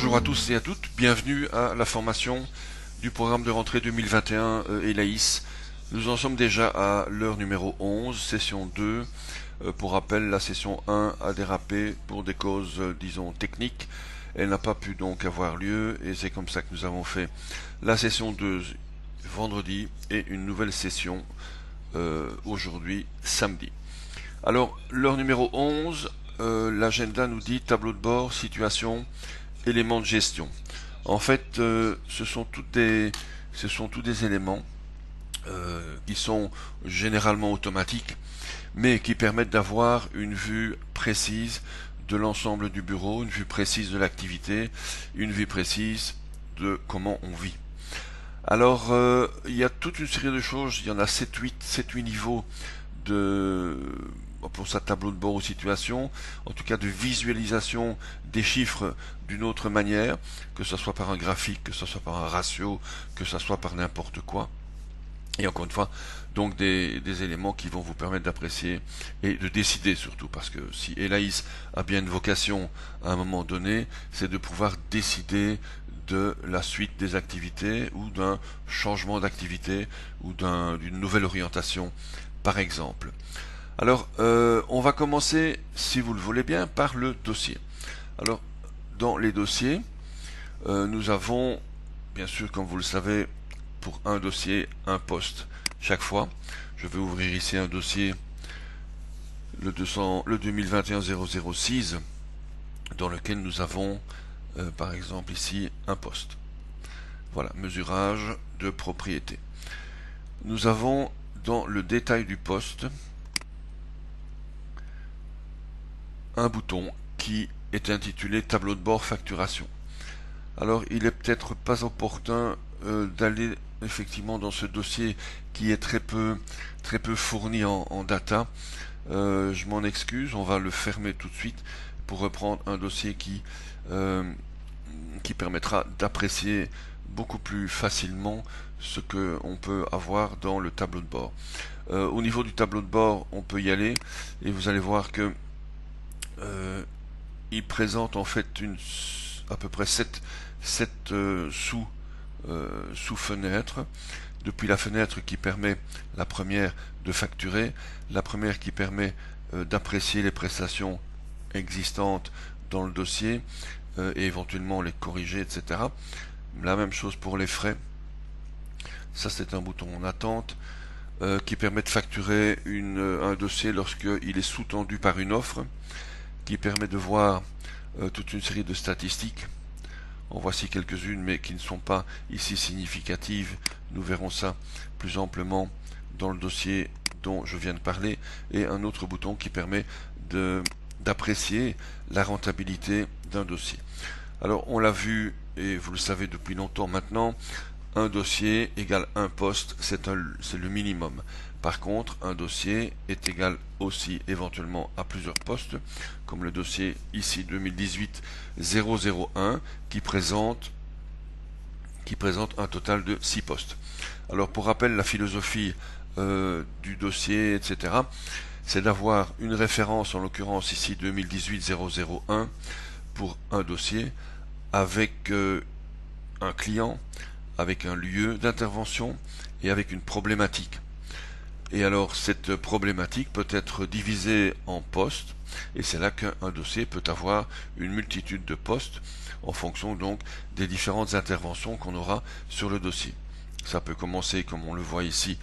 Bonjour à tous et à toutes, bienvenue à la formation du programme de rentrée 2021 ELAIS. Nous en sommes déjà à l'heure numéro 11, session 2. Pour rappel, la session 1 a dérapé pour des causes, disons, techniques. Elle n'a pas pu donc avoir lieu et c'est comme ça que nous avons fait la session 2 vendredi et une nouvelle session aujourd'hui, samedi. Alors, l'heure numéro 11, l'agenda nous dit tableau de bord, situation, éléments de gestion. En fait, ce sont tous des éléments qui sont généralement automatiques, mais qui permettent d'avoir une vue précise de l'ensemble du bureau, une vue précise de l'activité, une vue précise de comment on vit. Alors, il y a toute une série de choses, il y en a 7-8 niveaux pour sa tableau de bord ou situation, en tout cas de visualisation des chiffres d'une autre manière, que ce soit par un graphique, que ce soit par un ratio, que ce soit par n'importe quoi. Et encore une fois, donc des éléments qui vont vous permettre d'apprécier et de décider surtout, parce que si ELAIS a bien une vocation à un moment donné, c'est de pouvoir décider de la suite des activités ou d'un changement d'activité ou d'une nouvelle orientation, par exemple. Alors, on va commencer, si vous le voulez bien, par le dossier. Alors, dans les dossiers, nous avons, bien sûr, comme vous le savez, pour un dossier, un poste chaque fois. Je vais ouvrir ici un dossier, le 2021-006, dans lequel nous avons, par exemple, ici, un poste. Voilà, mesurage de propriété. Nous avons, dans le détail du poste, un bouton qui est intitulé tableau de bord facturation. Alors il est peut-être pas opportun d'aller effectivement dans ce dossier qui est très peu fourni en data. Je m'en excuse, on va le fermer tout de suite pour reprendre un dossier qui permettra d'apprécier beaucoup plus facilement ce que on peut avoir dans le tableau de bord. Au niveau du tableau de bord, on peut y aller et vous allez voir que il présente en fait à peu près 7 sous-fenêtres. Depuis la fenêtre qui permet, la première, de facturer, la première qui permet d'apprécier les prestations existantes dans le dossier et éventuellement les corriger, etc. La même chose pour les frais. Ça, c'est un bouton en attente qui permet de facturer un dossier lorsqu'il est sous-tendu par une offre, qui permet de voir toute une série de statistiques. En voici quelques-unes, mais qui ne sont pas ici significatives. Nous verrons ça plus amplement dans le dossier dont je viens de parler. Et un autre bouton qui permet d'apprécier la rentabilité d'un dossier. Alors, on l'a vu, et vous le savez depuis longtemps maintenant, un dossier égale un poste, c'est le minimum. Par contre, un dossier est égal aussi éventuellement à plusieurs postes, comme le dossier ici 2018-001 qui présente un total de 6 postes. Alors pour rappel, la philosophie du dossier, etc., c'est d'avoir une référence, en l'occurrence ici 2018-001, pour un dossier, avec un client, avec un lieu d'intervention et avec une problématique. Et alors cette problématique peut être divisée en postes, et c'est là qu'un dossier peut avoir une multitude de postes en fonction donc des différentes interventions qu'on aura sur le dossier. Ça peut commencer, comme on le voit ici,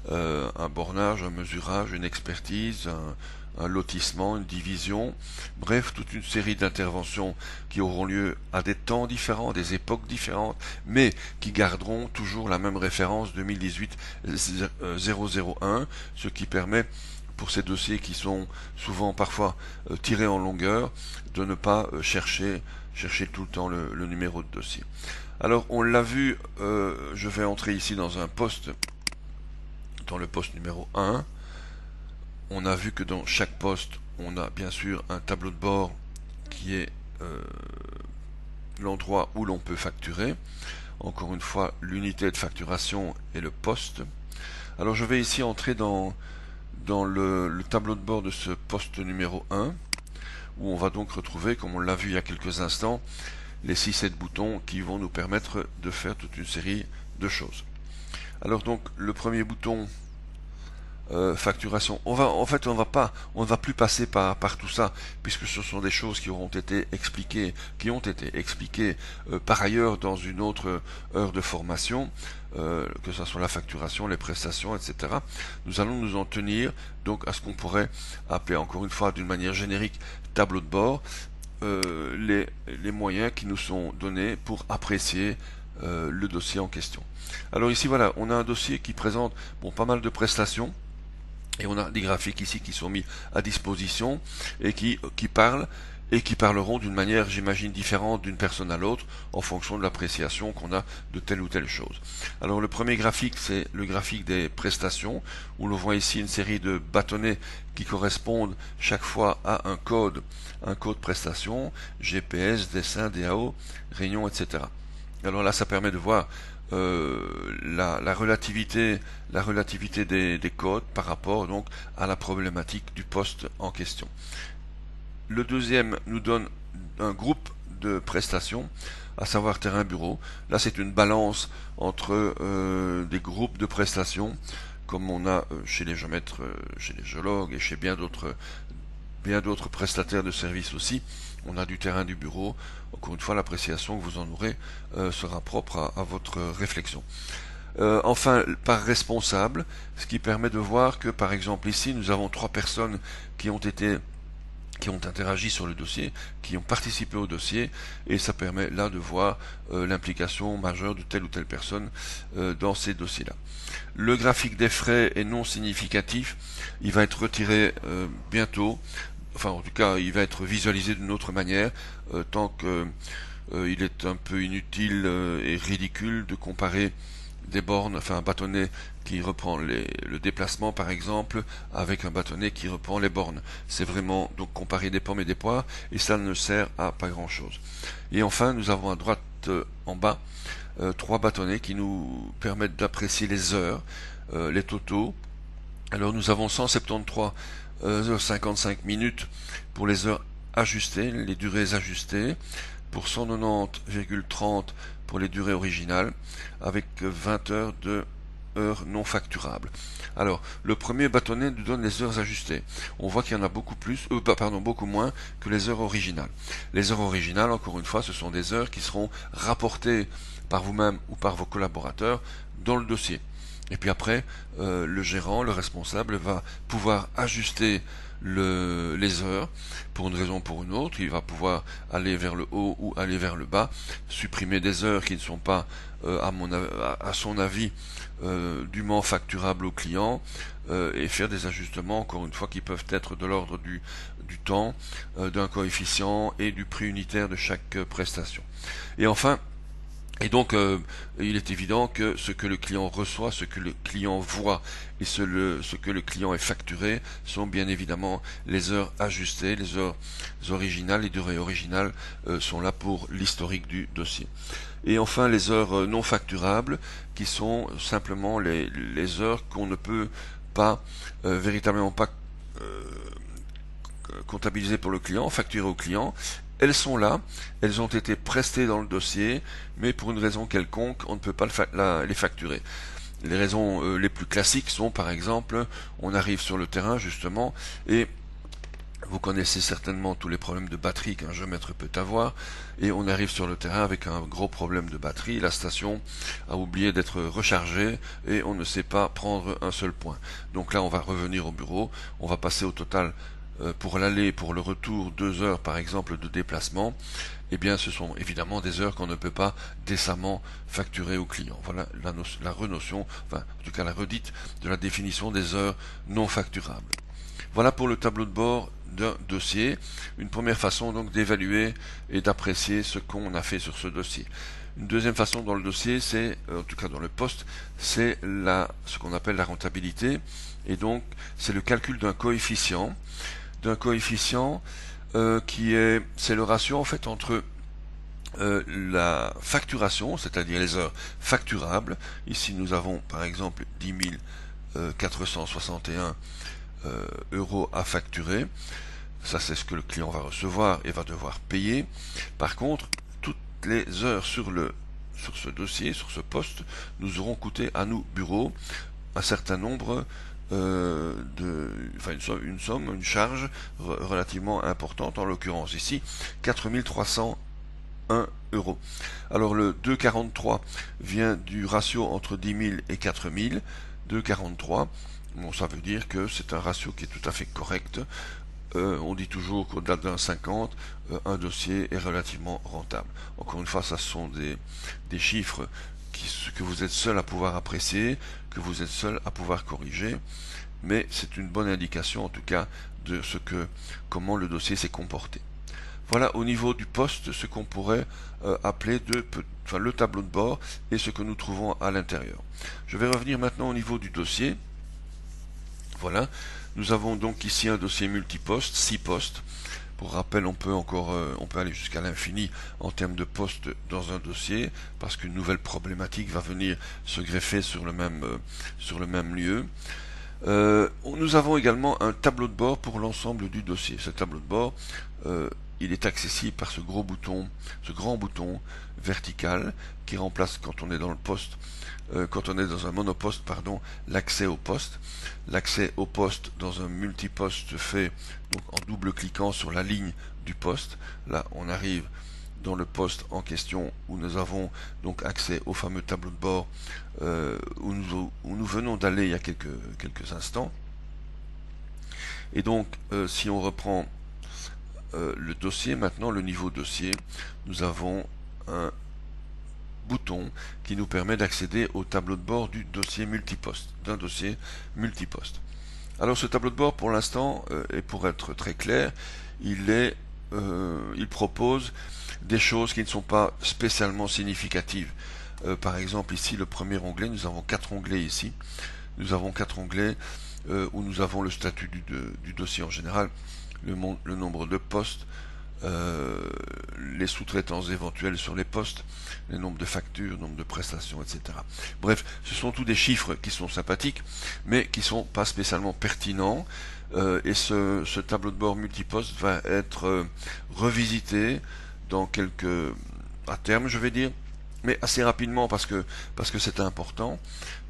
un bornage, un mesurage, une expertise, un lotissement, une division, bref, toute une série d'interventions qui auront lieu à des temps différents, des époques différentes, mais qui garderont toujours la même référence 2018-001, ce qui permet, pour ces dossiers qui sont souvent parfois tirés en longueur, de ne pas chercher tout le temps le numéro de dossier. Alors, on l'a vu, je vais entrer ici dans un poste, dans le poste numéro 1. On a vu que dans chaque poste, on a bien sûr un tableau de bord qui est l'endroit où l'on peut facturer. Encore une fois, l'unité de facturation est le poste. Alors je vais ici entrer dans le tableau de bord de ce poste numéro 1, où on va donc retrouver, comme on l'a vu il y a quelques instants, les 6-7 boutons qui vont nous permettre de faire toute une série de choses. Alors donc le premier bouton, facturation. On ne va plus passer par tout ça, puisque ce sont des choses qui ont été expliquées par ailleurs dans une autre heure de formation, que ce soit la facturation, les prestations, etc. Nous allons nous en tenir donc à ce qu'on pourrait appeler encore une fois d'une manière générique tableau de bord, les moyens qui nous sont donnés pour apprécier le dossier en question. Alors ici voilà, on a un dossier qui présente pas mal de prestations. Et on a des graphiques ici qui sont mis à disposition et qui parlent et qui parleront d'une manière, j'imagine, différente d'une personne à l'autre en fonction de l'appréciation qu'on a de telle ou telle chose. Alors le premier graphique, c'est le graphique des prestations, où l'on voit ici une série de bâtonnets qui correspondent chaque fois à un code prestation, GPS, dessin, DAO, réunion, etc. Alors là, ça permet de voir la relativité des codes par rapport donc à la problématique du poste en question. Le deuxième nous donne un groupe de prestations, à savoir terrain bureau. Là c'est une balance entre des groupes de prestations comme on a chez les géomètres, chez les géologues et chez bien d'autres prestataires de services aussi. On a du terrain, du bureau. Encore une fois, l'appréciation que vous en aurez sera propre à votre réflexion. Enfin, par responsable, ce qui permet de voir que, par exemple, ici, nous avons 3 personnes qui ont interagi sur le dossier, qui ont participé au dossier, et ça permet là de voir l'implication majeure de telle ou telle personne dans ces dossiers-là. Le graphique des frais est non significatif, il va être retiré bientôt. Enfin, en tout cas, il va être visualisé d'une autre manière, tant que il est un peu inutile et ridicule de comparer des bornes, enfin un bâtonnet qui reprend le déplacement par exemple, avec un bâtonnet qui reprend les bornes. C'est vraiment donc comparer des pommes et des poires, et ça ne sert à pas grand chose. Et enfin, nous avons à droite en bas 3 bâtonnets qui nous permettent d'apprécier les heures, les totaux. Alors nous avons 173 55 minutes pour les heures ajustées, les durées ajustées, pour 190,30 pour les durées originales, avec 20 heures de heures non facturables. Alors, le premier bâtonnet nous donne les heures ajustées. On voit qu'il y en a beaucoup moins que les heures originales. Les heures originales, encore une fois, ce sont des heures qui seront rapportées par vous-même ou par vos collaborateurs dans le dossier. Et puis après, le gérant, le responsable, va pouvoir ajuster les heures pour une raison ou pour une autre. Il va pouvoir aller vers le haut ou aller vers le bas, supprimer des heures qui ne sont pas, à son avis, dûment facturables au client, et faire des ajustements, encore une fois, qui peuvent être de l'ordre du temps, d'un coefficient et du prix unitaire de chaque prestation. Et enfin, il est évident que ce que le client reçoit, ce que le client voit et ce que le client est facturé sont bien évidemment les heures ajustées, les heures originales, les durées originales sont là pour l'historique du dossier. Et enfin les heures non facturables qui sont simplement les heures qu'on ne peut pas véritablement pas comptabiliser pour le client, facturer au client. Elles sont là, elles ont été prestées dans le dossier, mais pour une raison quelconque, on ne peut pas les facturer. Les raisons les plus classiques sont, par exemple, on arrive sur le terrain justement, et vous connaissez certainement tous les problèmes de batterie qu'un géomètre peut avoir, et on arrive sur le terrain avec un gros problème de batterie, la station a oublié d'être rechargée, et on ne sait pas prendre un seul point. Donc là, on va revenir au bureau, on va passer au total pour l'aller et pour le retour 2 heures par exemple de déplacement, eh bien ce sont évidemment des heures qu'on ne peut pas décemment facturer au client. Voilà la renotion, enfin en tout cas la redite de la définition des heures non facturables. Voilà pour le tableau de bord d'un dossier, une première façon donc d'évaluer et d'apprécier ce qu'on a fait sur ce dossier. Une deuxième façon dans le dossier, c'est, en tout cas dans le poste, c'est ce qu'on appelle la rentabilité, et donc c'est le calcul d'un coefficient c'est le ratio en fait entre la facturation, c'est-à-dire les heures facturables. Ici nous avons par exemple 10 461 euros à facturer. Ça c'est ce que le client va recevoir et va devoir payer. Par contre, les heures sur ce dossier, sur ce poste, nous auront coûté à nous, bureau, un certain nombre une somme, une charge relativement importante, en l'occurrence ici 4301 euros. Alors le 2,43 vient du ratio entre 10 000 et 4 000, 2,43, bon, ça veut dire que c'est un ratio qui est tout à fait correct. On dit toujours qu'au-delà d'un 50, un dossier est relativement rentable. Encore une fois, ça sont des chiffres que vous êtes seul à pouvoir apprécier, que vous êtes seul à pouvoir corriger, mais c'est une bonne indication en tout cas de comment le dossier s'est comporté. Voilà au niveau du poste ce qu'on pourrait appeler le tableau de bord et ce que nous trouvons à l'intérieur. Je vais revenir maintenant au niveau du dossier. Voilà, nous avons donc ici un dossier multiposte, 6 postes. Pour rappel, on peut aller jusqu'à l'infini en termes de postes dans un dossier, parce qu'une nouvelle problématique va venir se greffer sur le même lieu. Nous avons également un tableau de bord pour l'ensemble du dossier. Ce tableau de bord, il est accessible par ce grand bouton vertical qui remplace, quand on est dans un monoposte, l'accès au poste. L'accès au poste dans un multiposte se fait donc en double-cliquant sur la ligne du poste. Là, on arrive dans le poste en question où nous avons donc accès au fameux tableau de bord où nous venons d'aller il y a quelques instants. Et donc, si on reprend le dossier, maintenant le niveau dossier, nous avons un bouton qui nous permet d'accéder au tableau de bord du dossier multiposte, d'un dossier multiposte. Alors ce tableau de bord, pour l'instant, et pour être très clair, il propose des choses qui ne sont pas spécialement significatives. Par exemple, ici, le premier onglet, nous avons 4 onglets ici. Nous avons 4 onglets où nous avons le statut du dossier en général, le nombre de postes, les sous-traitances éventuelles sur les postes, le nombre de factures, nombre de prestations, etc. Bref, ce sont tous des chiffres qui sont sympathiques, mais qui ne sont pas spécialement pertinents. Et ce tableau de bord multiposte va être revisité à terme, je vais dire, mais assez rapidement parce que c'est important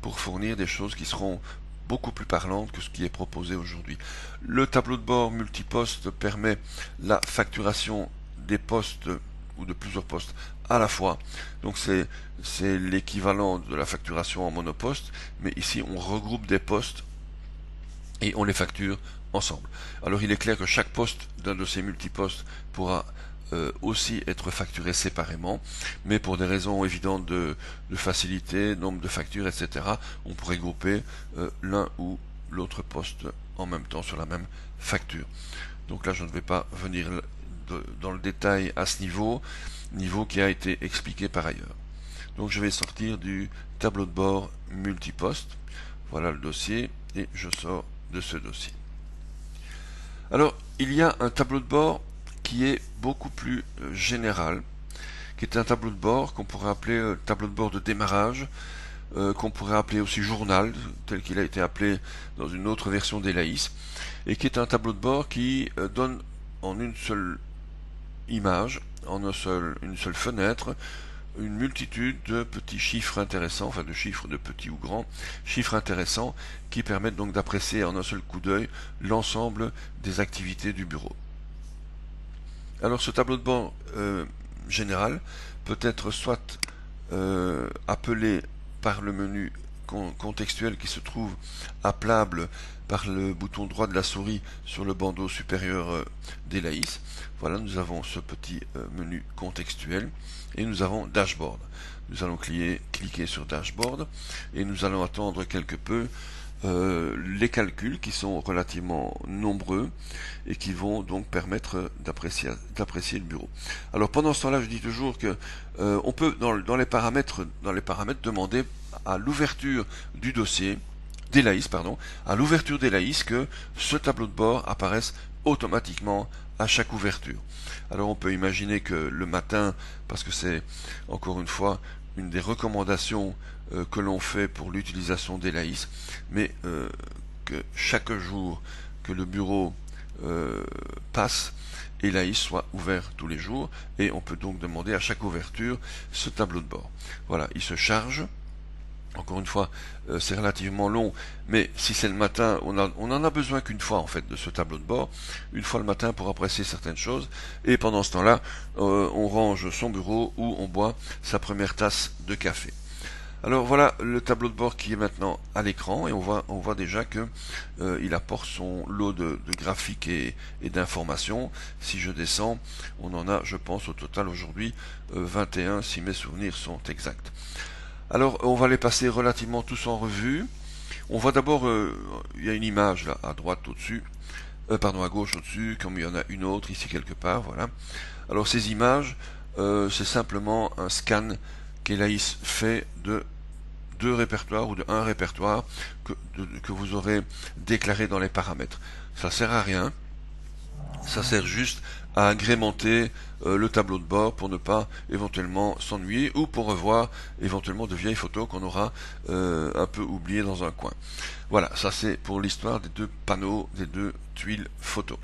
pour fournir des choses qui seront beaucoup plus parlante que ce qui est proposé aujourd'hui. Le tableau de bord multiposte permet la facturation des postes ou de plusieurs postes à la fois. Donc c'est l'équivalent de la facturation en monoposte, mais ici on regroupe des postes et on les facture ensemble. Alors il est clair que chaque poste d'un dossier multiposte pourra aussi être facturé séparément, mais pour des raisons évidentes de facilité, nombre de factures, etc., on pourrait grouper l'un ou l'autre poste en même temps sur la même facture. Donc là, je ne vais pas venir dans le détail à ce niveau qui a été expliqué par ailleurs. Donc je vais sortir du tableau de bord multiposte. Voilà le dossier et je sors de ce dossier. Alors, il y a un tableau de bord qui est beaucoup plus général, qui est un tableau de bord qu'on pourrait appeler tableau de bord de démarrage, qu'on pourrait appeler aussi journal, tel qu'il a été appelé dans une autre version d'Elaïs, et qui est un tableau de bord qui donne en une seule image, en une seule fenêtre, une multitude de petits chiffres intéressants, enfin de chiffres de petits ou grands, chiffres intéressants qui permettent donc d'apprécier en un seul coup d'œil l'ensemble des activités du bureau. Alors ce tableau de bord général peut être soit appelé par le menu contextuel qui se trouve appelable par le bouton droit de la souris sur le bandeau supérieur d'Elaïs. Voilà, nous avons ce petit menu contextuel et nous avons Dashboard. Nous allons cliquer sur Dashboard et nous allons attendre quelque peu les calculs qui sont relativement nombreux et qui vont donc permettre d'apprécier le bureau. Alors pendant ce temps-là, je dis toujours que on peut dans les paramètres demander à l'ouverture du dossier d'Elaïs, à l'ouverture d'Elaïs que ce tableau de bord apparaisse automatiquement à chaque ouverture. Alors on peut imaginer que le matin, parce que c'est encore une fois une des recommandations que l'on fait pour l'utilisation d'Elaïs, mais que chaque jour que le bureau passe, Elaïs soit ouvert tous les jours, et on peut donc demander à chaque ouverture ce tableau de bord. Voilà, il se charge. Encore une fois, c'est relativement long, mais si c'est le matin, on en a besoin qu'une fois en fait de ce tableau de bord, une fois le matin pour apprécier certaines choses, et pendant ce temps-là, on range son bureau où on boit sa première tasse de café. Alors voilà le tableau de bord qui est maintenant à l'écran, et on voit déjà que il apporte son lot de graphiques et d'informations. Si je descends, on en a, je pense, au total aujourd'hui 21 si mes souvenirs sont exacts. Alors on va les passer relativement tous en revue. On voit d'abord, il y a une image là à droite au-dessus, pardon à gauche au-dessus, comme il y en a une autre ici quelque part, voilà. Alors ces images, c'est simplement un scan qu'Elaïs fait de deux répertoires ou de un répertoire que vous aurez déclaré dans les paramètres. Ça sert à rien, ça sert juste à agrémenter le tableau de bord pour ne pas éventuellement s'ennuyer ou pour revoir éventuellement de vieilles photos qu'on aura un peu oubliées dans un coin. Voilà, ça c'est pour l'histoire des deux panneaux, des deux tuiles photos.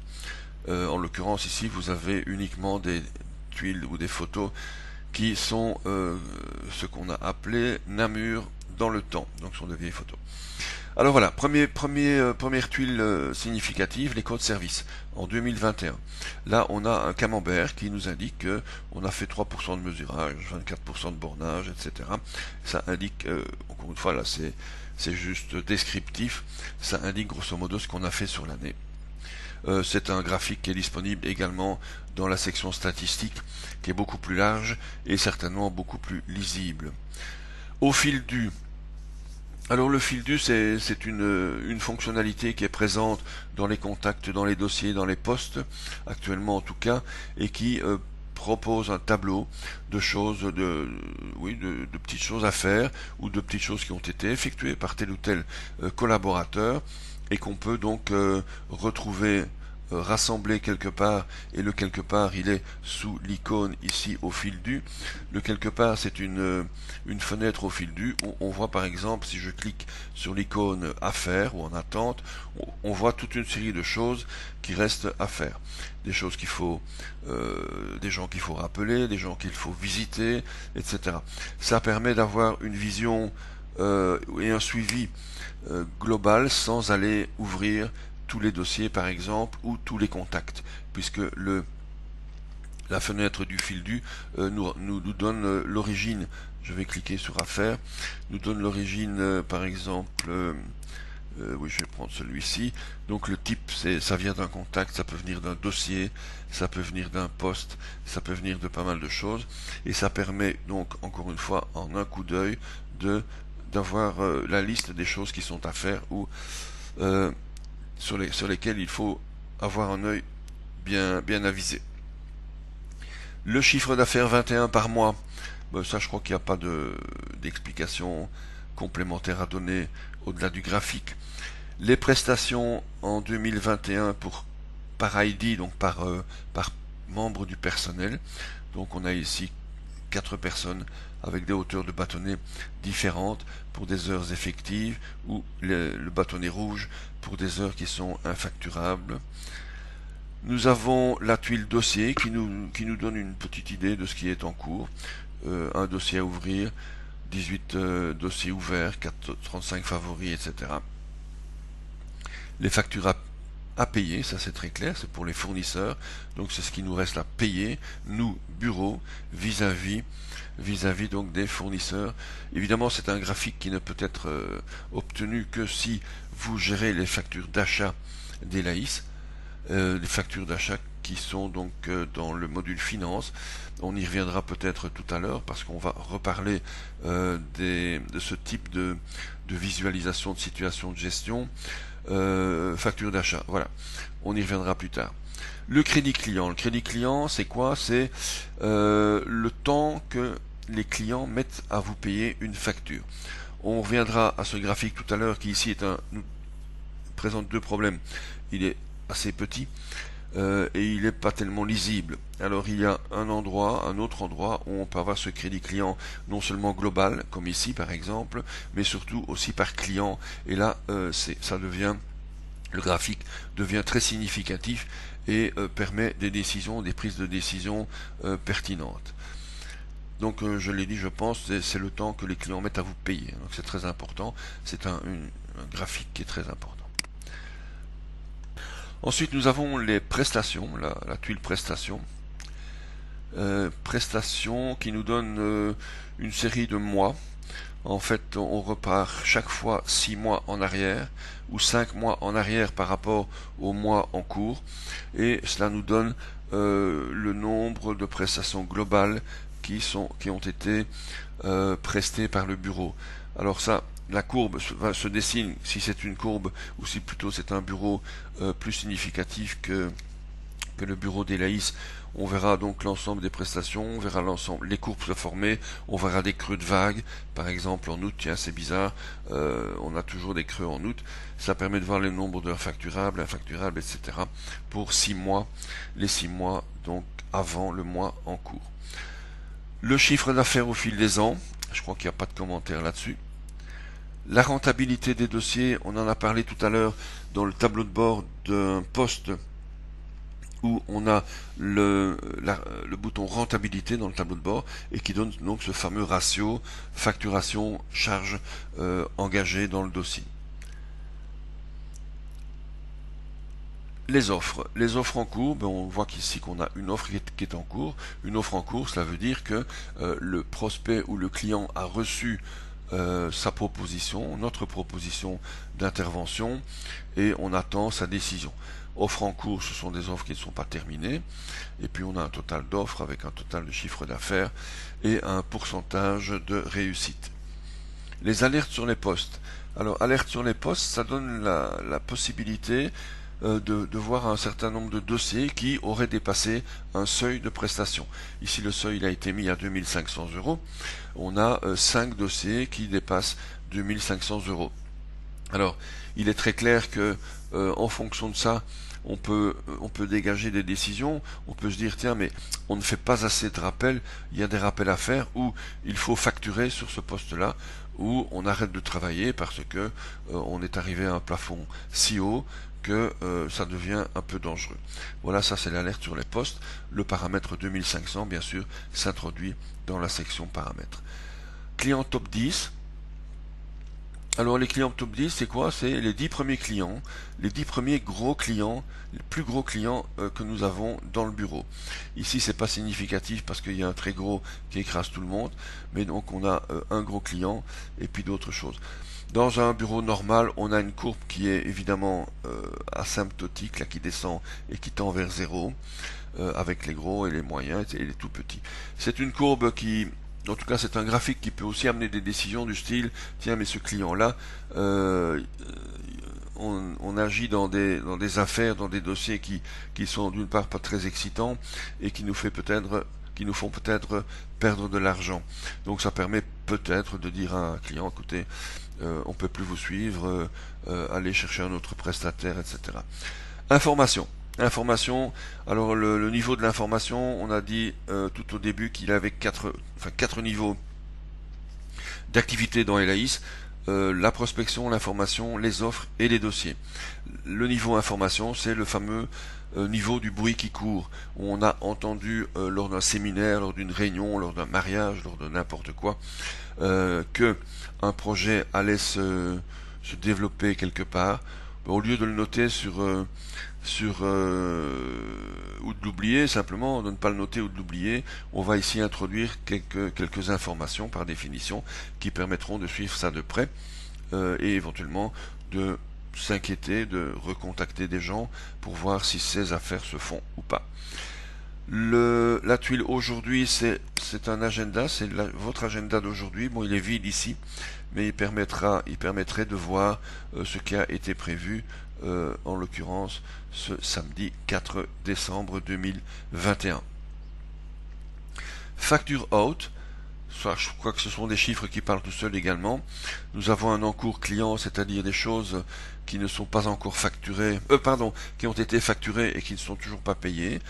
En l'occurrence ici vous avez uniquement des tuiles ou des photos qui sont ce qu'on a appelé Namur dans le temps, donc ce sont des vieilles photos. Alors voilà, première tuile significative, les codes service en 2021. Là, on a un camembert qui nous indique qu'on a fait 3% de mesurage, 24% de bornage, etc. Ça indique, encore une fois, là c'est juste descriptif, ça indique grosso modo ce qu'on a fait sur l'année. C'est un graphique qui est disponible également dans la section statistique, qui est beaucoup plus large et certainement beaucoup plus lisible. Au fil du, alors le fil du, c'est une fonctionnalité qui est présente dans les contacts, dans les dossiers, dans les postes, actuellement en tout cas, et qui propose un tableau de choses, de petites choses à faire, ou de petites choses qui ont été effectuées par tel ou tel collaborateur, et qu'on peut donc retrouver rassemblé quelque part, et le quelque part il est sous l'icône ici au fil du. Le quelque part c'est une fenêtre au fil du où on voit par exemple, si je clique sur l'icône à faire ou en attente, on voit toute une série de choses qui restent à faire. Des choses qu'il faut, des gens qu'il faut rappeler, des gens qu'il faut visiter, etc. Ça permet d'avoir une vision et un suivi global sans aller ouvrir tous les dossiers par exemple ou tous les contacts, puisque la fenêtre du fil du nous donne l'origine. Je vais cliquer sur affaires, nous donne l'origine par exemple, oui je vais prendre celui-ci, donc le type ça vient d'un contact, ça peut venir d'un dossier, ça peut venir d'un poste, ça peut venir de pas mal de choses, et ça permet donc encore une fois en un coup d'œil d'avoir la liste des choses qui sont à faire ou sur lesquels il faut avoir un œil bien avisé. Le chiffre d'affaires 21 par mois, ben ça je crois qu'il n'y a pas d'explication complémentaire à donner au-delà du graphique. Les prestations en 2021 par ID, donc par membre du personnel. Donc on a ici 4 personnes avec des hauteurs de bâtonnet différentes pour des heures effectives ou le bâtonnet rouge pour des heures qui sont infacturables. Nous avons la tuile dossier qui nous donne une petite idée de ce qui est en cours. Un dossier à ouvrir, 18 dossiers ouverts, 35 favoris, etc. Les factures à payer, ça c'est très clair, c'est pour les fournisseurs, donc c'est ce qui nous reste à payer, nous, bureau, vis-à-vis donc des fournisseurs. Évidemment c'est un graphique qui ne peut être obtenu que si vous gérez les factures d'achat d'Elaïs, les factures d'achat qui sont donc dans le module finance. On y reviendra peut-être tout à l'heure parce qu'on va reparler de ce type de visualisation de situation de gestion. Facture d'achat, voilà, on y reviendra plus tard. Le crédit client, c'est quoi? C'est le temps que les clients mettent à vous payer une facture. On reviendra à ce graphique tout à l'heure qui ici nous présente deux problèmes. Il est assez petit et il n'est pas tellement lisible. Alors il y a un autre endroit où on peut avoir ce crédit client non seulement global, comme ici par exemple, mais surtout aussi par client. Et là, ça devient le graphique devient très significatif et permet des décisions, des prises de décision pertinentes. Donc je l'ai dit, je pense, c'est le temps que les clients mettent à vous payer. Donc c'est très important, c'est un graphique qui est très important. Ensuite nous avons les prestations, la tuile prestation. Prestations qui nous donne une série de mois. En fait, on repart chaque fois 6 mois en arrière ou 5 mois en arrière par rapport au mois en cours, et cela nous donne le nombre de prestations globales qui ont été prestées par le bureau. Alors ça, la courbe se dessine si c'est une courbe ou si plutôt c'est un bureau plus significatif que le bureau d'Elaïs. On verra donc l'ensemble des prestations, on verra l'ensemble, les courbes se former, on verra des creux de vagues, par exemple en août, tiens c'est bizarre, on a toujours des creux en août, ça permet de voir le nombre d'heures facturables, infacturables, etc. pour 6 mois, les 6 mois donc avant le mois en cours. Le chiffre d'affaires au fil des ans, je crois qu'il n'y a pas de commentaire là-dessus. La rentabilité des dossiers, on en a parlé tout à l'heure dans le tableau de bord d'un poste où on a le bouton rentabilité dans le tableau de bord et qui donne donc ce fameux ratio facturation charge engagée dans le dossier. Les offres en cours, on voit qu'ici qu'on a une offre qui est en cours. Une offre en cours, cela veut dire que le prospect ou le client a reçu sa proposition, notre proposition d'intervention, et on attend sa décision. Offres en cours, ce sont des offres qui ne sont pas terminées, et puis on a un total d'offres avec un total de chiffre d'affaires et un pourcentage de réussite. Les alertes sur les postes. Alors, alerte sur les postes, ça donne la possibilité de voir un certain nombre de dossiers qui auraient dépassé un seuil de prestation. Ici, le seuil il a été mis à 2500 €. On a 5 dossiers qui dépassent 2500 €. Alors, il est très clair que en fonction de ça, on peut dégager des décisions. On peut se dire tiens, mais on ne fait pas assez de rappels, il y a des rappels à faire, ou il faut facturer sur ce poste-là, ou on arrête de travailler parce que on est arrivé à un plafond si haut que ça devient un peu dangereux. Voilà, ça c'est l'alerte sur les postes. Le paramètre 2500, bien sûr, s'introduit dans la section paramètres. Client top 10. Alors les clients top 10, c'est quoi? C'est les 10 premiers clients, les 10 premiers gros clients, les plus gros clients que nous avons dans le bureau. Ici, c'est pas significatif parce qu'il y a un très gros qui écrase tout le monde, mais donc on a un gros client et puis d'autres choses. Dans un bureau normal, on a une courbe qui est évidemment asymptotique, là, qui descend et qui tend vers 0, avec les gros et les moyens et les tout petits. C'est une courbe qui... En tout cas, c'est un graphique qui peut aussi amener des décisions du style, tiens, mais ce client-là, on agit dans des affaires, dans des dossiers qui sont d'une part pas très excitants et qui nous font peut-être perdre de l'argent. Donc ça permet peut-être de dire à un client, écoutez, on peut plus vous suivre, allez chercher un autre prestataire, etc. Information, alors le niveau de l'information, on a dit tout au début qu'il avait quatre niveaux d'activité dans Elaïs, la prospection, l'information, les offres et les dossiers. Le niveau information, c'est le fameux niveau du bruit qui court, où on a entendu lors d'un séminaire, lors d'une réunion, lors d'un mariage, lors de n'importe quoi, que un projet allait se développer quelque part. Au lieu de le noter ou de l'oublier, simplement de ne pas le noter ou de l'oublier, on va ici introduire quelques informations par définition qui permettront de suivre ça de près et éventuellement de s'inquiéter, de recontacter des gens pour voir si ces affaires se font ou pas. La tuile aujourd'hui, c'est un agenda, c'est votre agenda d'aujourd'hui. Bon, il est vide ici, mais il permettrait de voir ce qui a été prévu, en l'occurrence ce samedi 4 décembre 2021. Facture out, je crois que ce sont des chiffres qui parlent tout seuls également. Nous avons un encours client, c'est-à-dire des choses qui ne sont pas encore facturées, qui ont été facturées et qui ne sont toujours pas payées.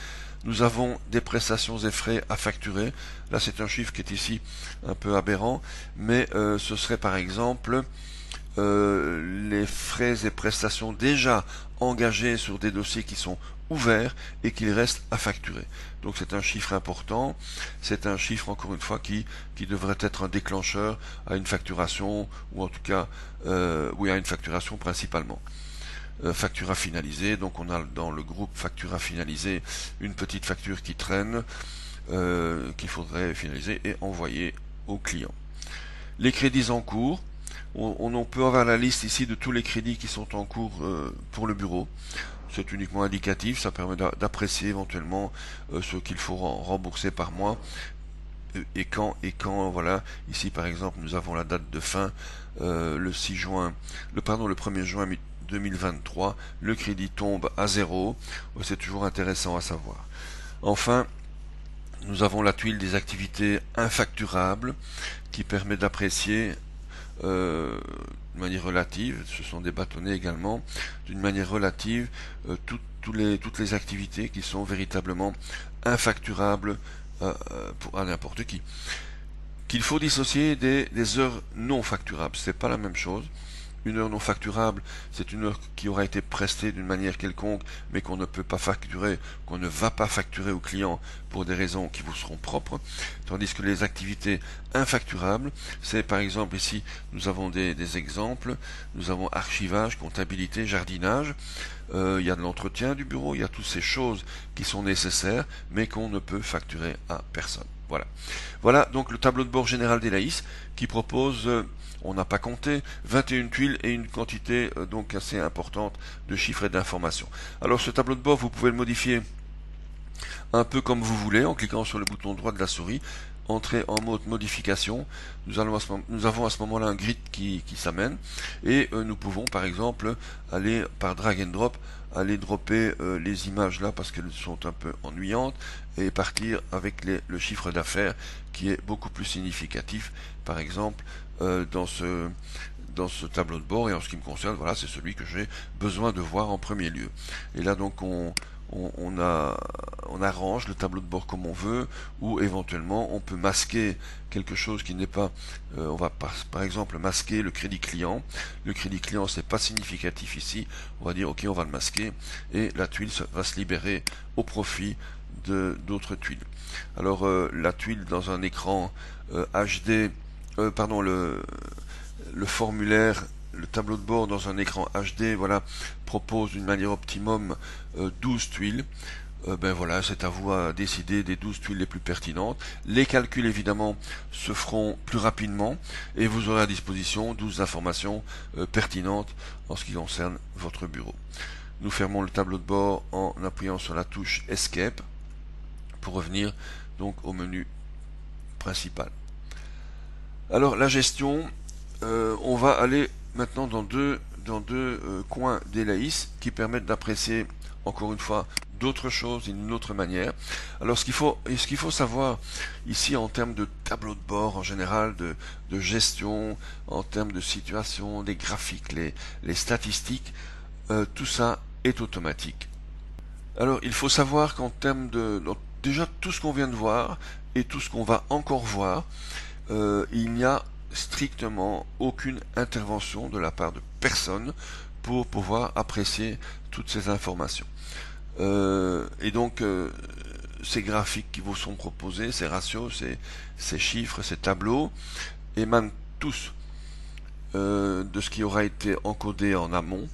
Nous avons des prestations et frais à facturer. Là, c'est un chiffre qui est ici un peu aberrant, mais ce serait par exemple les frais et prestations déjà engagés sur des dossiers qui sont ouverts et qu'il reste à facturer. Donc c'est un chiffre important, c'est un chiffre encore une fois qui devrait être un déclencheur à une facturation, ou en tout cas oui, à une facturation principalement. Factura finalisée, donc on a dans le groupe factura finalisée une petite facture qui traîne, qu'il faudrait finaliser et envoyer au client. Les crédits en cours, on peut avoir la liste ici de tous les crédits qui sont en cours pour le bureau. C'est uniquement indicatif, ça permet d'apprécier éventuellement ce qu'il faut rembourser par mois et quand, voilà. Ici par exemple nous avons la date de fin le 1er juin 2023, le crédit tombe à 0, c'est toujours intéressant à savoir. Enfin, nous avons la tuile des activités infacturables qui permet d'apprécier de manière relative, ce sont des bâtonnets également, d'une manière relative toutes les activités qui sont véritablement infacturables à n'importe qui. Qu'il faut dissocier des heures non facturables, c'est pas la même chose. Une heure non facturable, c'est une heure qui aura été prestée d'une manière quelconque, mais qu'on ne peut pas facturer, qu'on ne va pas facturer au client pour des raisons qui vous seront propres. Tandis que les activités infacturables, c'est par exemple ici, nous avons des exemples, nous avons archivage, comptabilité, jardinage, il y a de l'entretien du bureau, il y a toutes ces choses qui sont nécessaires, mais qu'on ne peut facturer à personne. Voilà. Voilà donc le tableau de bord général d'Elaïs qui propose, on n'a pas compté, 21 tuiles et une quantité donc assez importante de chiffres et d'informations. Alors ce tableau de bord, vous pouvez le modifier un peu comme vous voulez en cliquant sur le bouton droit de la souris. Entrer en mode modification, nous avons à ce moment-là un grid qui s'amène et nous pouvons par exemple aller par drag and drop, aller dropper les images là parce qu'elles sont un peu ennuyantes et partir avec le chiffre d'affaires qui est beaucoup plus significatif par exemple dans ce tableau de bord. Et en ce qui me concerne, voilà, c'est celui que j'ai besoin de voir en premier lieu. Et là donc on arrange le tableau de bord comme on veut, ou éventuellement on peut masquer quelque chose qui n'est pas, on va par exemple masquer le crédit client. Le crédit client c'est pas significatif ici, on va dire ok, on va le masquer et la tuile va se libérer au profit d'autres tuiles. Alors la tuile dans un écran HD, pardon, le formulaire, le tableau de bord dans un écran HD, voilà, propose d'une manière optimum 12 tuiles. Ben voilà, c'est à vous à décider des 12 tuiles les plus pertinentes. Les calculs évidemment se feront plus rapidement et vous aurez à disposition 12 informations pertinentes en ce qui concerne votre bureau. Nous fermons le tableau de bord en appuyant sur la touche Escape pour revenir donc au menu principal. Alors la gestion, on va aller maintenant dans deux coins d'Elaïs qui permettent d'apprécier encore une fois d'autres choses d'une autre manière. Alors ce qu'il faut savoir ici en termes de tableau de bord en général, de gestion, en termes de situation, des graphiques, les statistiques, tout ça est automatique. Alors il faut savoir qu'en termes donc, déjà tout ce qu'on vient de voir et tout ce qu'on va encore voir, il n'y a strictement aucune intervention de la part de personne pour pouvoir apprécier toutes ces informations. Et donc ces graphiques qui vous sont proposés, ces ratios, ces chiffres, ces tableaux émanent tous de ce qui aura été encodé en amont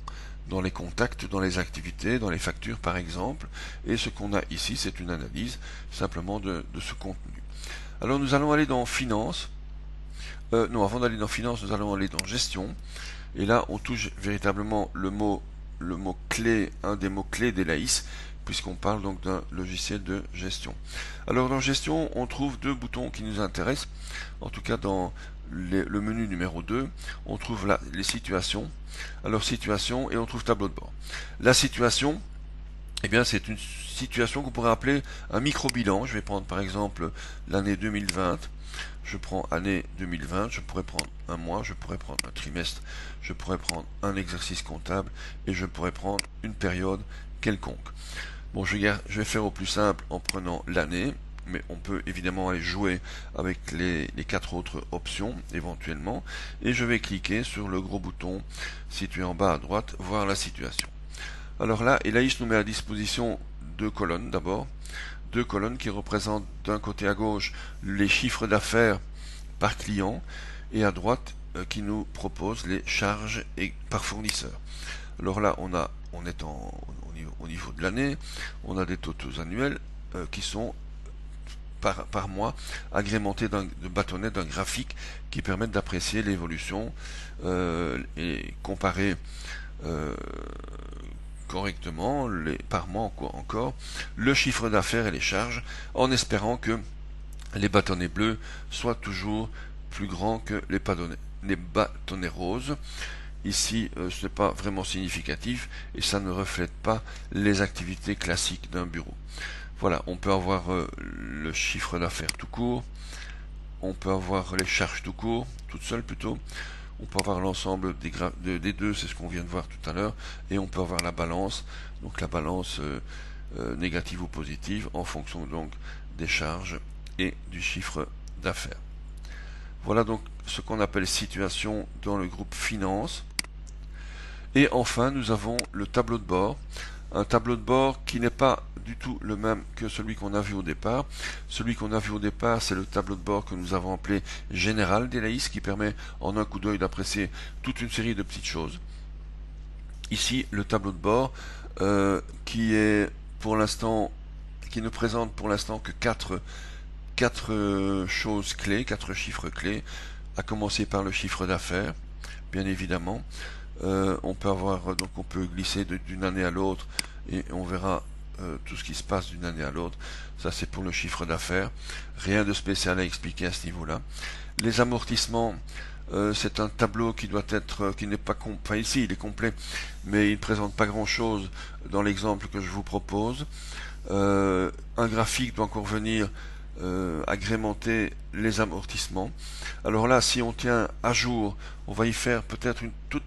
dans les contacts, dans les activités, dans les factures par exemple, et ce qu'on a ici c'est une analyse simplement de ce contenu. Alors nous allons aller dans Finance. Non, avant d'aller dans Finance, nous allons aller dans Gestion. Et là, on touche véritablement le mot clé, un des mots clés d'Elaïs, puisqu'on parle donc d'un logiciel de gestion. Alors dans Gestion, on trouve deux boutons qui nous intéressent. En tout cas, dans le menu numéro 2, on trouve là les situations. Alors situation, et on trouve tableau de bord. La situation, eh bien, c'est une situation qu'on pourrait appeler un micro-bilan. Je vais prendre par exemple l'année 2020. Je prends année 2020, je pourrais prendre un mois, je pourrais prendre un trimestre, je pourrais prendre un exercice comptable et je pourrais prendre une période quelconque. Bon, je vais faire au plus simple en prenant l'année mais on peut évidemment aller jouer avec les 4 autres options éventuellement, et je vais cliquer sur le gros bouton situé en bas à droite, voir la situation. Alors là, Elaïs nous met à disposition 2 colonnes d'abord, 2 colonnes qui représentent d'un côté à gauche les chiffres d'affaires par client et à droite qui nous propose les charges par fournisseur. Alors là, on est au niveau de l'année, on a des totaux annuels qui sont par mois agrémentés de bâtonnets d'un graphique qui permettent d'apprécier l'évolution et comparer correctement par mois encore le chiffre d'affaires et les charges, en espérant que les bâtonnets bleus soient toujours plus grands que les bâtonnets roses. Ici, ce n'est pas vraiment significatif et ça ne reflète pas les activités classiques d'un bureau. Voilà, on peut avoir le chiffre d'affaires tout court, on peut avoir les charges tout court, toutes seules plutôt, on peut avoir l'ensemble des deux, c'est ce qu'on vient de voir tout à l'heure, et on peut avoir la balance, donc la balance négative ou positive en fonction donc des charges et du chiffre d'affaires. Voilà donc ce qu'on appelle situation dans le groupe finance. Et enfin, nous avons le tableau de bord. Un tableau de bord qui n'est pas du tout le même que celui qu'on a vu au départ. Celui qu'on a vu au départ, c'est le tableau de bord que nous avons appelé général d'Elaïs, qui permet en un coup d'œil d'apprécier toute une série de petites choses. Ici, le tableau de bord qui est pour l'instant, qui ne présente pour l'instant que quatre choses clés, 4 chiffres clés, à commencer par le chiffre d'affaires, bien évidemment. On peut glisser d'une année à l'autre et on verra tout ce qui se passe d'une année à l'autre. Ça, c'est pour le chiffre d'affaires. Rien de spécial à expliquer à ce niveau-là. Les amortissements, c'est un tableau qui n'est pas complet. Enfin, ici, il est complet, mais il ne présente pas grand-chose dans l'exemple que je vous propose. Un graphique doit encore venir agrémenter les amortissements. Alors là, si on tient à jour, on va y faire peut-être un tout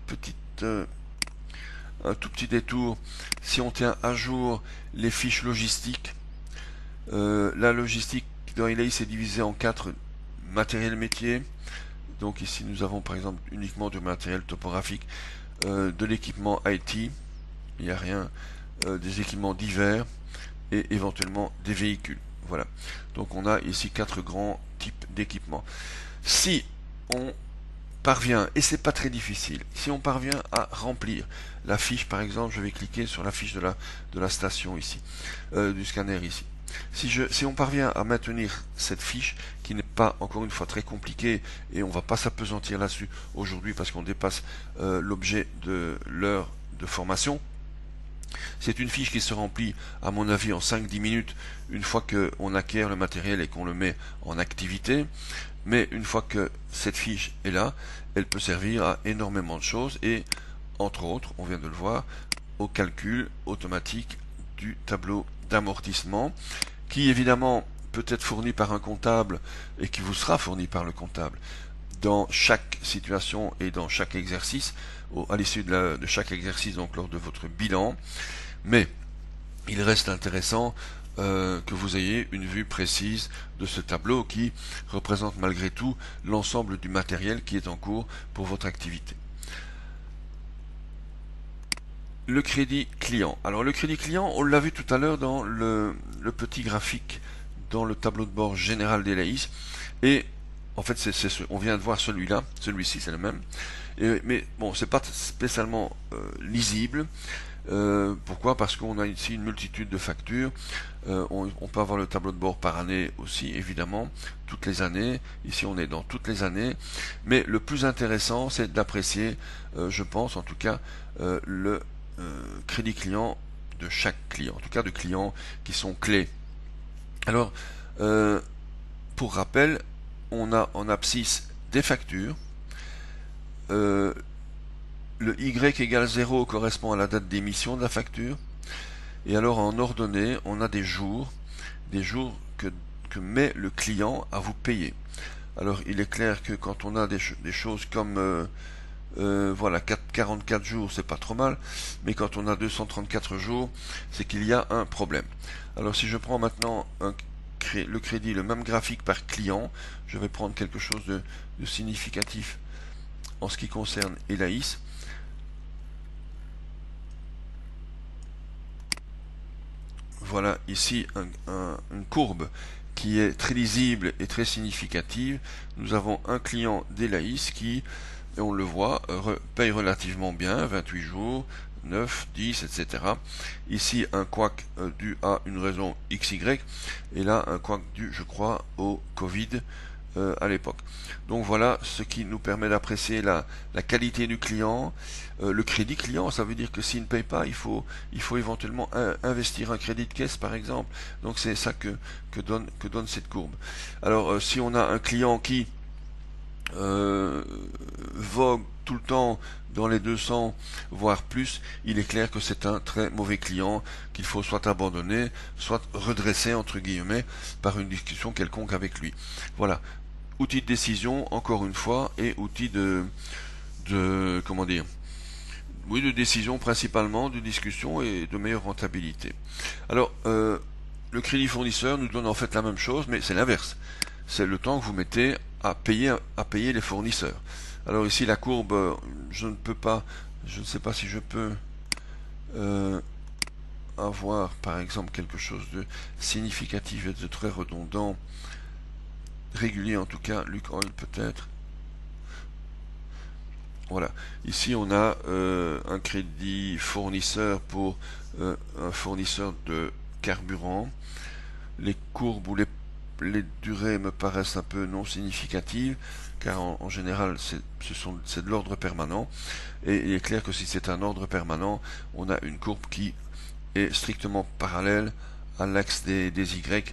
petit détour. Si on tient à jour les fiches logistiques, la logistique dans Elaïs est divisée en 4 matériels métiers. Donc ici nous avons par exemple uniquement du matériel topographique, de l'équipement IT, il n'y a rien, des équipements divers et éventuellement des véhicules. Voilà. Donc on a ici 4 grands types d'équipements. Si on parvient, et c'est pas très difficile, si on parvient à remplir la fiche, par exemple, je vais cliquer sur la fiche de la station ici, du scanner ici. Si on parvient à maintenir cette fiche, qui n'est pas encore une fois très compliquée, et on va pas s'apesantir là-dessus aujourd'hui parce qu'on dépasse l'objet de l'heure de formation. C'est une fiche qui se remplit, à mon avis, en 5-10 minutes, une fois qu'on acquiert le matériel et qu'on le met en activité. Mais une fois que cette fiche est là, elle peut servir à énormément de choses et, entre autres, on vient de le voir, au calcul automatique du tableau d'amortissement, qui évidemment peut être fourni par un comptable et qui vous sera fourni par le comptable dans chaque situation et dans chaque exercice, à l'issue de chaque exercice, donc lors de votre bilan. Mais il reste intéressant que vous ayez une vue précise de ce tableau qui représente malgré tout l'ensemble du matériel qui est en cours pour votre activité. Le crédit client. Alors le crédit client, on l'a vu tout à l'heure dans le petit graphique dans le tableau de bord général d'Elaïs. Et en fait, on vient de voir celui-là, celui-ci c'est le même. Mais bon, c'est pas spécialement lisible. Pourquoi? Parce qu'on a ici une multitude de factures. On peut avoir le tableau de bord par année aussi, évidemment, toutes les années. Ici, on est dans toutes les années. Mais le plus intéressant, c'est d'apprécier, je pense en tout cas, le crédit client de chaque client, en tout cas de clients qui sont clés. Alors, pour rappel, on a en abscisse des factures. Le Y égale 0 correspond à la date d'émission de la facture. Et alors en ordonnée, on a des jours que met le client à vous payer. Alors il est clair que quand on a des choses comme voilà, 44 jours, c'est pas trop mal, mais quand on a 234 jours, c'est qu'il y a un problème. Alors si je prends maintenant le crédit, le même graphique par client. Je vais prendre quelque chose de significatif en ce qui concerne Elaïs. Voilà ici une courbe qui est très lisible et très significative. Nous avons un client d'Elaïs qui, et on le voit, paye relativement bien, 28 jours, 9, 10, etc. Ici, un couac dû à une raison XY, et là, un couac dû, je crois, au Covid à l'époque. Donc voilà ce qui nous permet d'apprécier la qualité du client. Le crédit client, ça veut dire que s'il ne paye pas, il faut éventuellement investir un crédit de caisse, par exemple. Donc c'est ça que donne cette courbe. Alors si on a un client qui vogue tout le temps dans les 200 voire plus, il est clair que c'est un très mauvais client qu'il faut soit abandonner, soit redresser entre guillemets par une discussion quelconque avec lui. Voilà, outil de décision encore une fois, et outil de comment dire, oui, de décision principalement, de discussion et de meilleure rentabilité. Alors le crédit fournisseur nous donne en fait la même chose, mais c'est l'inverse. C'est le temps que vous mettez à payer les fournisseurs. Alors ici la courbe, je ne sais pas si je peux avoir par exemple quelque chose de significatif et de très redondant, régulier en tout cas, Luc Oil peut-être. Voilà, ici on a un crédit fournisseur pour un fournisseur de carburant. Les courbes ou les durées me paraissent un peu non significatives, car en général c'est de l'ordre permanent, et il est clair que si c'est un ordre permanent, on a une courbe qui est strictement parallèle à l'axe des Y.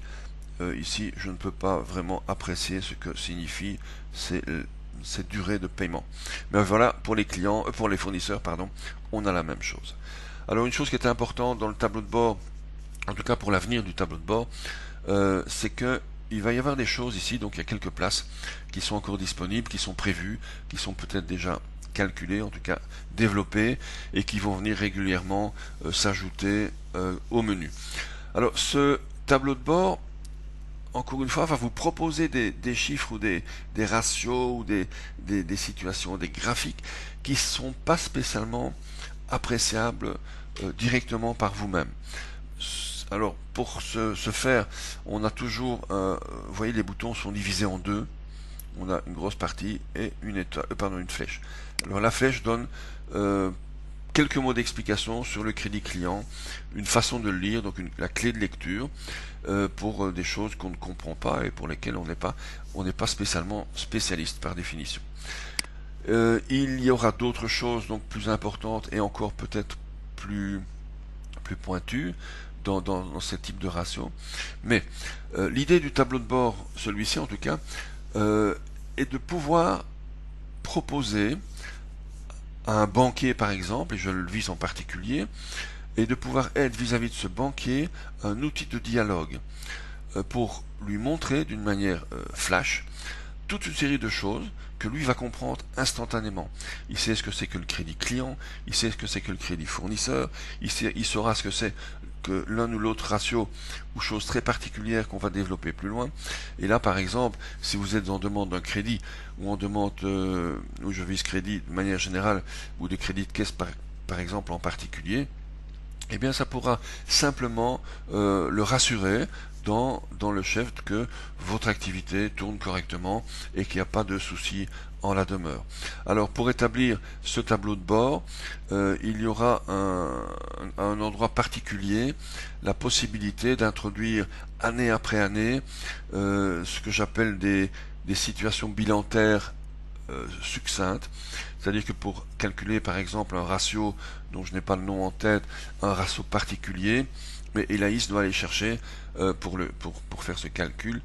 Ici je ne peux pas vraiment apprécier ce que signifie cette durée de paiement. Mais voilà, pour les clients, pour les fournisseurs, pardon, on a la même chose. Alors une chose qui est importante dans le tableau de bord, en tout cas pour l'avenir du tableau de bord, c'est que il va y avoir des choses ici, donc il y a quelques places qui sont encore disponibles, qui sont prévues, qui sont peut-être déjà calculées, en tout cas développées, et qui vont venir régulièrement s'ajouter au menu. Alors ce tableau de bord, encore une fois, va vous proposer des chiffres ou des ratios ou des situations, des graphiques qui ne sont pas spécialement appréciables directement par vous-même. Alors pour ce faire, on a toujours, vous voyez, les boutons sont divisés en deux. On a une grosse partie et une flèche. Alors la flèche donne quelques mots d'explication sur le crédit client, une façon de le lire, donc la clé de lecture pour des choses qu'on ne comprend pas et pour lesquelles on n'est pas spécialement spécialiste par définition. Il y aura d'autres choses donc plus importantes et encore peut-être plus pointues dans ce type de ratio. Mais l'idée du tableau de bord, celui-ci en tout cas, est de pouvoir proposer à un banquier par exemple, et je le vise en particulier, et de pouvoir être vis-à-vis de ce banquier un outil de dialogue pour lui montrer d'une manière flash toute une série de choses que lui va comprendre instantanément. Il sait ce que c'est que le crédit client, il sait ce que c'est que le crédit fournisseur, il saura ce que c'est que l'un ou l'autre ratio ou chose très particulière qu'on va développer plus loin. Et là, par exemple, si vous êtes en demande d'un crédit ou en demande où je vise crédit de manière générale ou de crédit de caisse par exemple en particulier, eh bien ça pourra simplement le rassurer dans le chef que votre activité tourne correctement et qu'il n'y a pas de soucis en la demeure. Alors pour établir ce tableau de bord, il y aura à un endroit particulier la possibilité d'introduire année après année ce que j'appelle des situations bilantaires succinctes. C'est-à-dire que pour calculer par exemple un ratio dont je n'ai pas le nom en tête, un ratio particulier, mais Elaïs doit aller chercher pour faire ce calcul,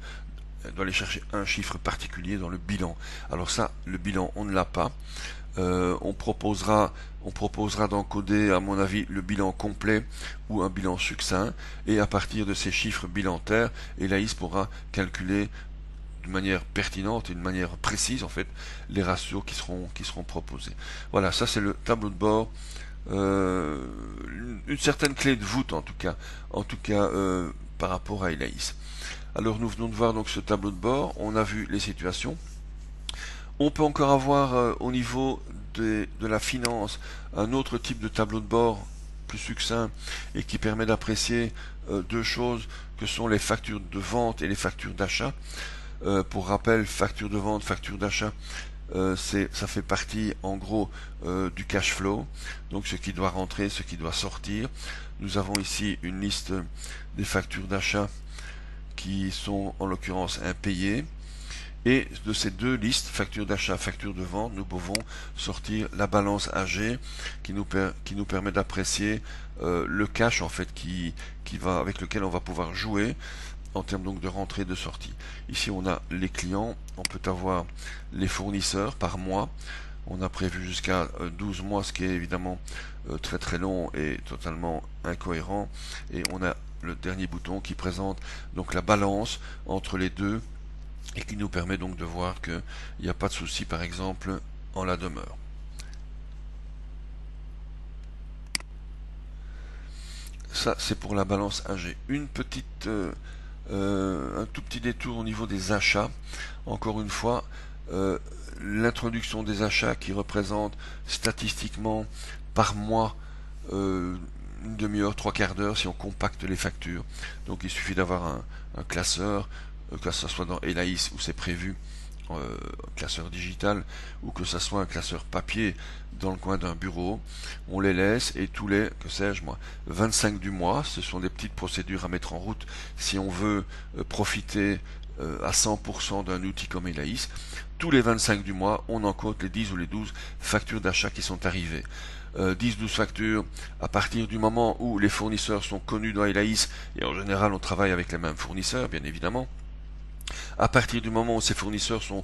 doit aller chercher un chiffre particulier dans le bilan. Alors ça, le bilan, on ne l'a pas. On proposera d'encoder, à mon avis, le bilan complet ou un bilan succinct, et à partir de ces chiffres bilantaires, Elaïs pourra calculer de manière pertinente et de manière précise en fait les ratios qui seront proposés. Voilà, ça c'est le tableau de bord, une certaine clé de voûte en tout cas par rapport à Elaïs. Alors nous venons de voir donc ce tableau de bord, on a vu les situations. On peut encore avoir au niveau de la finance un autre type de tableau de bord plus succinct et qui permet d'apprécier deux choses que sont les factures de vente et les factures d'achat. Pour rappel, facture de vente, facture d'achat, ça fait partie en gros du cash flow, donc ce qui doit rentrer, ce qui doit sortir. Nous avons ici une liste des factures d'achat qui sont en l'occurrence impayées. Et de ces deux listes, facture d'achat, facture de vente, nous pouvons sortir la balance AG qui nous permet d'apprécier le cash en fait avec lequel on va pouvoir jouer en termes donc de rentrée et de sortie. Ici on a les clients, on peut avoir les fournisseurs par mois. On a prévu jusqu'à 12 mois, ce qui est évidemment très très long et totalement incohérent. Et on a le dernier bouton qui présente donc la balance entre les deux et qui nous permet donc de voir qu'il n'y a pas de souci par exemple en la demeure. Ça c'est pour la balance AG. Un tout petit détour au niveau des achats. Encore une fois, l'introduction des achats qui représente statistiquement par mois une demi-heure, trois quarts d'heure si on compacte les factures. Donc il suffit d'avoir un classeur, que ce soit dans Elaïs où c'est prévu, classeur digital, ou que ce soit un classeur papier dans le coin d'un bureau. On les laisse et tous les, que sais-je moi, 25 du mois, ce sont des petites procédures à mettre en route si on veut profiter à 100% d'un outil comme Elaïs. Tous les 25 du mois, on encode les 10 ou les 12 factures d'achat qui sont arrivées. 10-12 factures à partir du moment où les fournisseurs sont connus dans Elaïs, et en général on travaille avec les mêmes fournisseurs bien évidemment. À partir du moment où ces fournisseurs sont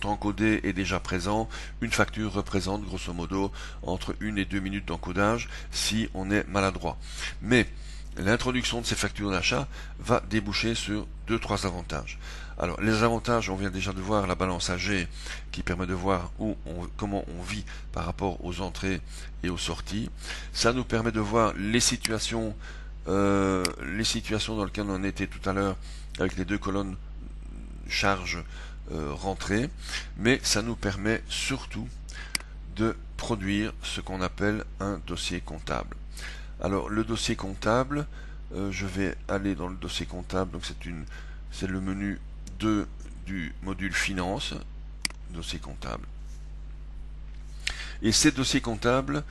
encodés et déjà présents, une facture représente grosso modo entre 1 et 2 minutes d'encodage si on est maladroit. Mais l'introduction de ces factures d'achat va déboucher sur 2-3 avantages. Alors les avantages, on vient déjà de voir la balance AG qui permet de voir comment on vit par rapport aux entrées et aux sorties. Ça nous permet de voir les situations dans lesquelles on était tout à l'heure avec les deux colonnes charge rentrée, mais ça nous permet surtout de produire ce qu'on appelle un dossier comptable. Alors le dossier comptable, je vais aller dans le dossier comptable, donc c'est le menu 2 du module finance, dossier comptable. Et ces dossiers comptables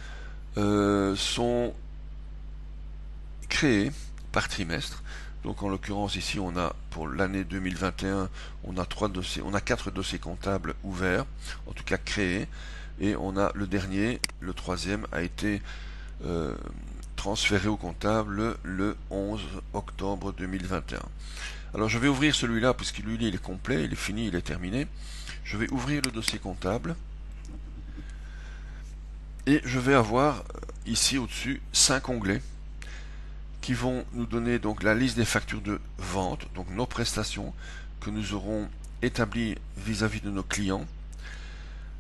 sont créés par trimestre. Donc en l'occurrence ici on a pour l'année 2021 on a 4 dossiers comptables ouverts, en tout cas créés, et on a le dernier, le troisième a été transféré au comptable le 11 octobre 2021. Alors je vais ouvrir celui-là puisque lui il est complet, il est fini, il est terminé. Je vais ouvrir le dossier comptable et je vais avoir ici au-dessus 5 onglets qui vont nous donner donc la liste des factures de vente, donc nos prestations que nous aurons établies vis-à-vis de nos clients.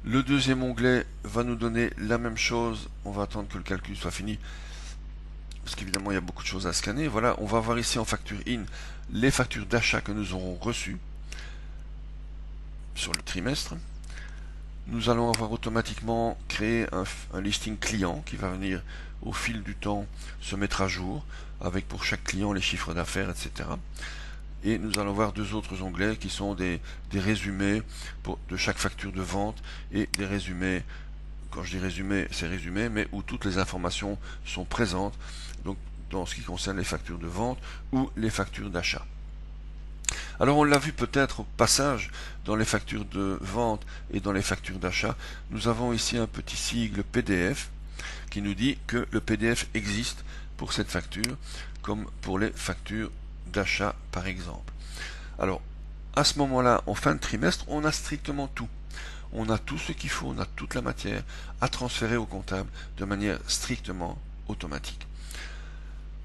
Le deuxième onglet va nous donner la même chose, on va attendre que le calcul soit fini, parce qu'évidemment il y a beaucoup de choses à scanner. Voilà, on va voir ici en facture IN les factures d'achat que nous aurons reçues sur le trimestre. Nous allons avoir automatiquement créé un listing client qui va venir au fil du temps se mettre à jour avec pour chaque client les chiffres d'affaires, etc. Et nous allons voir deux autres onglets qui sont des résumés de chaque facture de vente et des résumés, quand je dis résumé, c'est résumé, mais où toutes les informations sont présentes, donc dans ce qui concerne les factures de vente ou les factures d'achat. Alors on l'a vu peut-être au passage dans les factures de vente et dans les factures d'achat, nous avons ici un petit sigle PDF qui nous dit que le PDF existe pour cette facture comme pour les factures d'achat par exemple. Alors à ce moment-là, en fin de trimestre, on a strictement tout. On a tout ce qu'il faut, on a toute la matière à transférer au comptable de manière strictement automatique.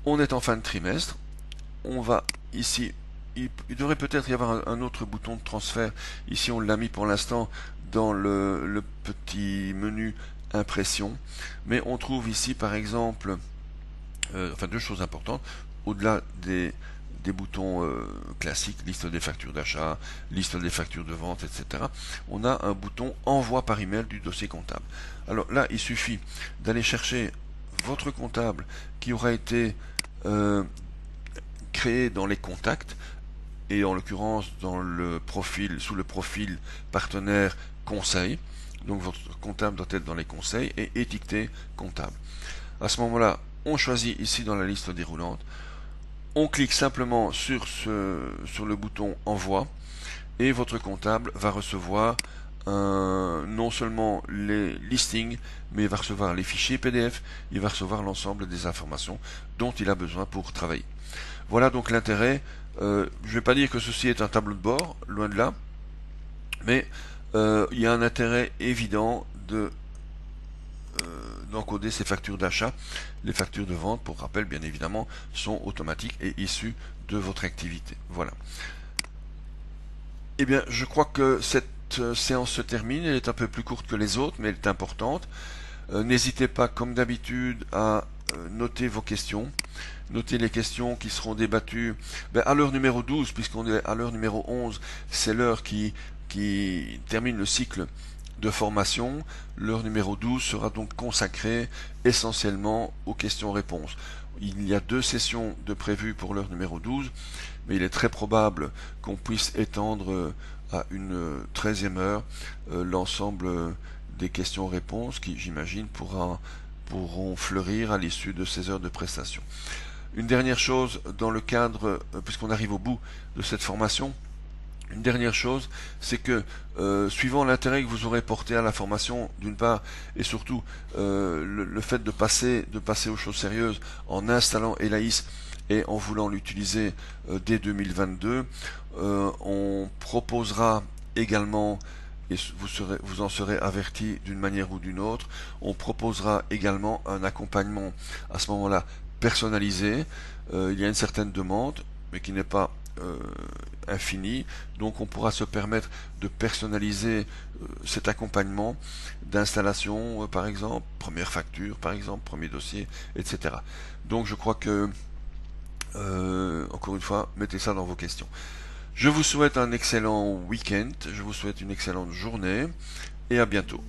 On est en fin de trimestre, on va ici, il devrait peut-être y avoir un autre bouton de transfert, ici on l'a mis pour l'instant dans le petit menu impression, mais on trouve ici par exemple, enfin deux choses importantes, au-delà des boutons classiques, liste des factures d'achat, liste des factures de vente, etc., on a un bouton envoi par email du dossier comptable. Alors là, il suffit d'aller chercher votre comptable qui aura été créé dans les contacts, et en l'occurrence dans le profil, sous le profil partenaire conseil. Donc votre comptable doit être dans les conseils et étiqueté comptable. À ce moment-là, on choisit ici dans la liste déroulante, on clique simplement sur le bouton envoi et votre comptable va recevoir non seulement les listings, mais il va recevoir les fichiers PDF, il va recevoir l'ensemble des informations dont il a besoin pour travailler. Voilà donc l'intérêt. Je ne vais pas dire que ceci est un tableau de bord, loin de là, mais il y a un intérêt évident d'encoder ces factures d'achat. Les factures de vente, pour rappel, bien évidemment, sont automatiques et issues de votre activité. Voilà. Eh bien, je crois que cette séance se termine. Elle est un peu plus courte que les autres, mais elle est importante. N'hésitez pas, comme d'habitude, à noter vos questions. Notez les questions qui seront débattues à l'heure numéro 12, puisqu'on est à l'heure numéro 11. C'est l'heure qui termine le cycle de formation. L'heure numéro 12 sera donc consacrée essentiellement aux questions-réponses. Il y a 2 sessions de prévues pour l'heure numéro 12, mais il est très probable qu'on puisse étendre à une 13e heure l'ensemble des questions-réponses qui, j'imagine, pourront fleurir à l'issue de ces heures de prestation. Une dernière chose dans le cadre, puisqu'on arrive au bout de cette formation, une dernière chose, c'est que suivant l'intérêt que vous aurez porté à la formation, d'une part, et surtout le fait de passer aux choses sérieuses en installant Elaïs et en voulant l'utiliser dès 2022, on proposera également, et vous en serez averti d'une manière ou d'une autre, on proposera également un accompagnement à ce moment-là personnalisé. Il y a une certaine demande, mais qui n'est pas infinie, donc on pourra se permettre de personnaliser cet accompagnement d'installation, par exemple, première facture, par exemple, premier dossier, etc. Donc je crois que, encore une fois, mettez ça dans vos questions. Je vous souhaite un excellent week-end, je vous souhaite une excellente journée, et à bientôt.